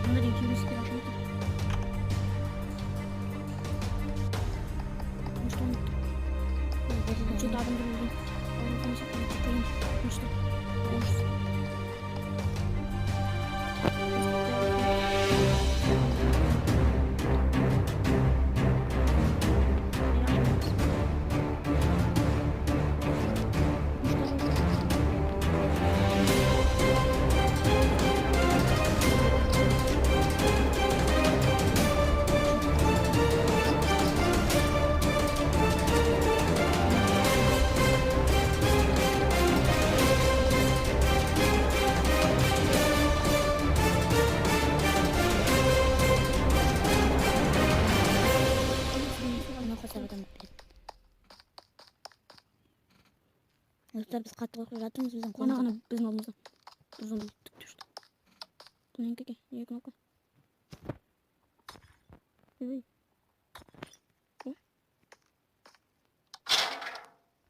Bunları 200 kere aşağı atın. Çok daha ben durmadım. Onu konuşalım. Tutayım. Konuştum. Konuştum. Dostlar biz katlı korkuyor жатырмыз біздің қонағына біздің алдымызда ұзын тік düşті. Бұның теке не кнопка? Ой.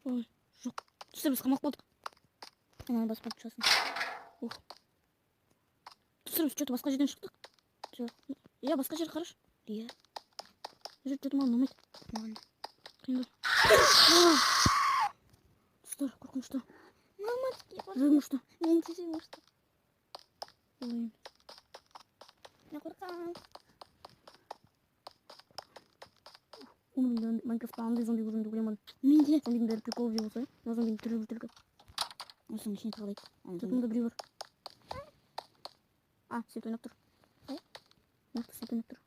Ой, жоқ. Достар біз қамалып қалдық. Ананы басып қалып шығасың. Достар біз что-то басқа жерден шықтық. Жоқ. Иә, басқа жер қараш. Иә. Жер что-то маған ұнамайды. Маған қиындау. Достар, қорқынышты. Мамочки, Жырмышты. мен жырмышты. Ой. Мен қорқамын. Умрым Майнкрафтта андай зомби көргенде ойламадым. Мен де. Зомбидің бәрі прикол деп болса, мына зомбидің түрі бөлтелгі. Осының ішіне тығылайық. Сыртында біреу бар. А, свет ойнап тұр. Нақты свет ойнап тұр.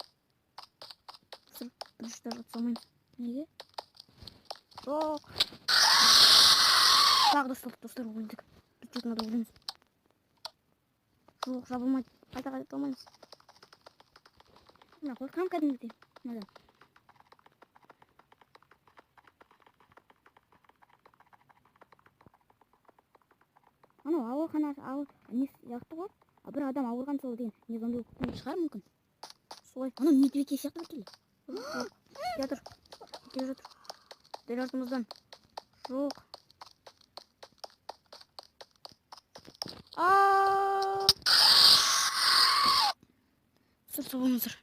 Сыр, бір жүштер жатса алмаймыз. Неге? Жоқ. Тағы да сталдық достар өлдік. Бюджетіне да өлеміз. Жоқ, жабылмайды. Қайта алмаймыз. Мына қорқам кәдімгідей. Мынадан. Анау аурухана несі сияқты ғой. Бір адам ауырған сол деген не зомби шығар мүмкін. Солай. Анау медведь сияқты бір келді. Жатыр. Келе жатыр. Дәл артымыздан. Жоқ. Сыр сау болыңыздар.